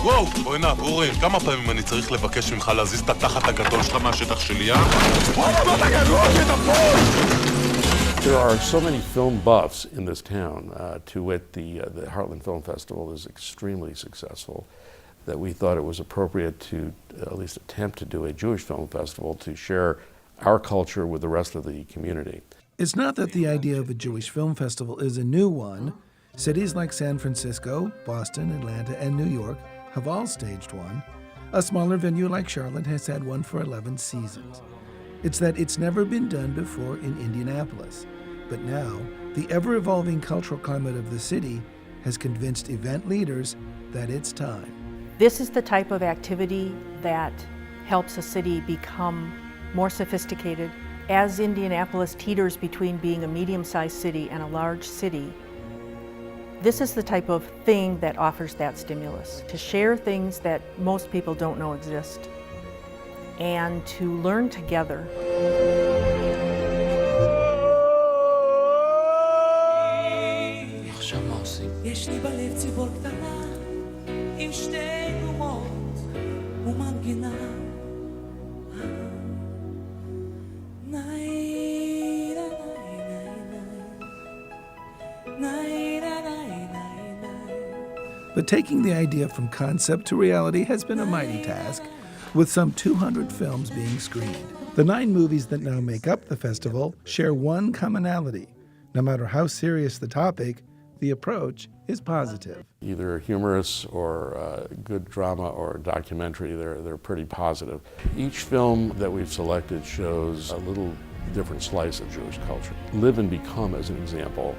וואו, בואי נע, בורים, כמה פעמים אני צריך לבקש ממך להזיז את התחת הגדול שלך מהשטח שלי, There are so many film buffs in this town. To wit, the Heartland Film Festival is extremely successful, that we thought it was appropriate to at least attempt to do a Jewish film festival to share our culture with the rest of the community. It's not that the idea of a Jewish film festival is a new one. Cities like San Francisco, Boston, Atlanta, and New York have all staged one. A smaller venue like Charlotte has had one for 11 seasons. It's that it's never been done before in Indianapolis. But now, the ever-evolving cultural climate of the city has convinced event leaders that it's time. This is the type of activity that helps a city become more sophisticated. As Indianapolis teeters between being a medium-sized city and a large city, this is the type of thing that offers that stimulus, to share things that most people don't know exist and to learn together. יש לי בלב ציפור קטנה עם שתי גומות ומנגינה But taking the idea from concept to reality has been a mighty task, with some 200 films being screened. The 9 movies that now make up the festival share one commonality. No matter how serious the topic, the approach is positive. Either humorous or good drama or documentary, they're pretty positive. Each film that we've selected shows a little different slice of Jewish culture. Live and Become, as an example,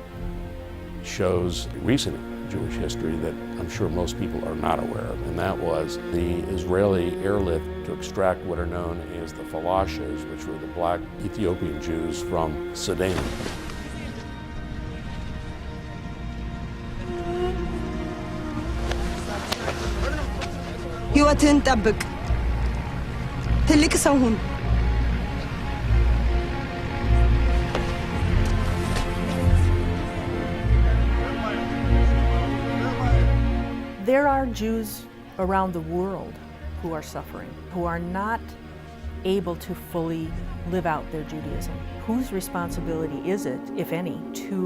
shows recent Jewish history that I'm sure most people are not aware of, and that was the Israeli airlift to extract what are known as the falashas, which were the black Ethiopian Jews from Sudan. ህይወትህን ጠብቅ ትልቅ ሰው ሁን There are Jews around the world who are suffering, who are not able to fully live out their Judaism. Whose responsibility is it, if any, to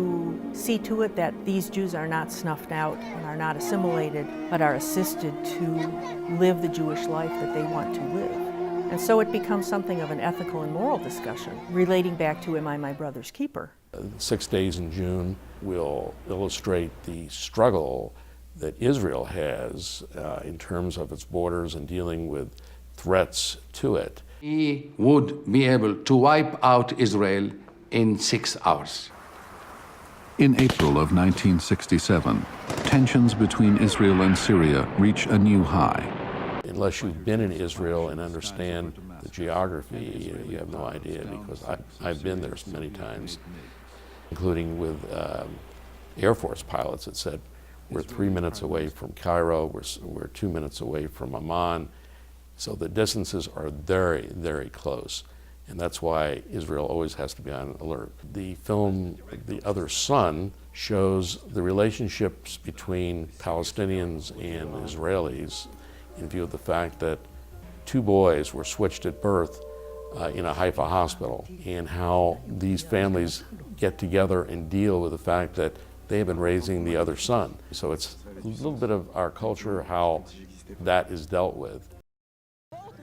see to it that these Jews are not snuffed out and are not assimilated, but are assisted to live the Jewish life that they want to live? And so it becomes something of an ethical and moral discussion, relating back to Am I My Brother's Keeper? 6 days in June will illustrate the struggle that Israel has in terms of its borders and dealing with threats to it. He would be able to wipe out Israel in 6 hours. In April of 1967, tensions between Israel and Syria reach a new high. Unless you've been in Israel and understand the geography, you have no idea, because I've been there many times, including with Air Force pilots that said, we're 3 minutes away from Cairo, we're 2 minutes away from Amman. So the distances are very, very close. And that's why Israel always has to be on alert. The film, The Other Son, shows the relationships between Palestinians and Israelis in view of the fact that 2 boys were switched at birth in a Haifa hospital, and how these families get together and deal with the fact that they have been raising the other son. So it's a little bit of our culture, how that is dealt with.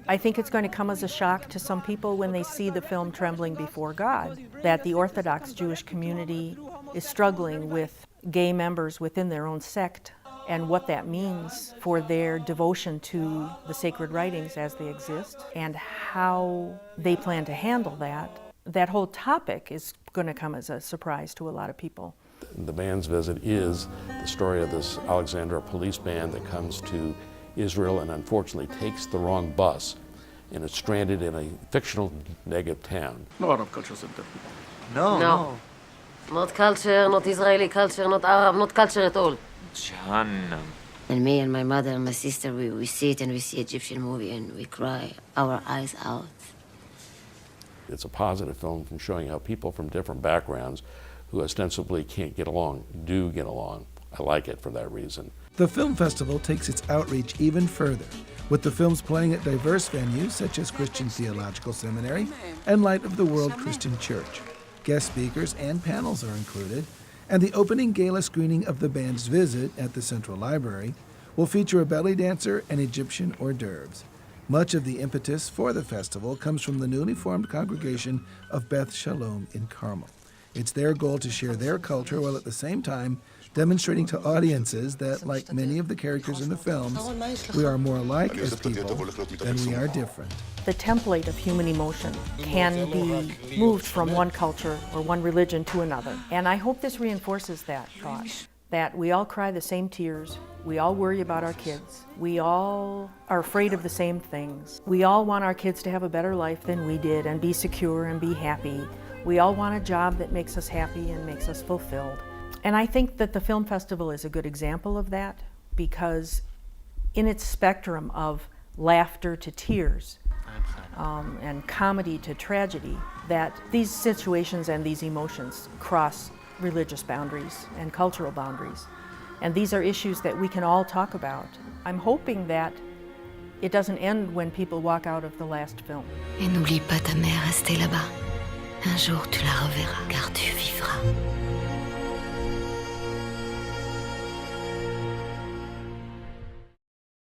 I think it's going to come as a shock to some people when they see the film Trembling Before God, that the Orthodox Jewish community is struggling with gay members within their own sect and what that means for their devotion to the sacred writings as they exist and how they plan to handle that. That whole topic is going to come as a surprise to a lot of people. The band's visit is the story of this Alexandria police band that comes to Israel and unfortunately takes the wrong bus and is stranded in a fictional negative town. No Arab culture center. No. Not culture, not Israeli culture, not Arab, not culture at all. Jahannam. And me and my mother and my sister, we sit and we see Egyptian movie and we cry our eyes out. It's a positive film from showing how people from different backgrounds who ostensibly can't get along do get along. I like it for that reason. The film festival takes its outreach even further, with the films playing at diverse venues such as Christian Theological Seminary and Light of the World Christian Church. Guest speakers and panels are included, and the opening gala screening of The Band's Visit at the Central Library will feature a belly dancer and Egyptian hors d'oeuvres. Much of the impetus for the festival comes from the newly formed congregation of Beth Shalom in Carmel. It's their goal to share their culture while at the same time demonstrating to audiences that, like many of the characters in the films, we are more alike as people than we are different. The template of human emotion can be moved from one culture or one religion to another. And I hope this reinforces that thought, that we all cry the same tears, we all worry about our kids, we all are afraid of the same things, we all want our kids to have a better life than we did and be secure and be happy. We all want a job that makes us happy and makes us fulfilled. And I think that the film festival is a good example of that, because in its spectrum of laughter to tears and comedy to tragedy, that these situations and these emotions cross religious boundaries and cultural boundaries. And these are issues that we can all talk about. I'm hoping that it doesn't end when people walk out of the last film. Et n'oublie pas ta mère restée là-bas. Un jour tu la reverras, car tu vivras.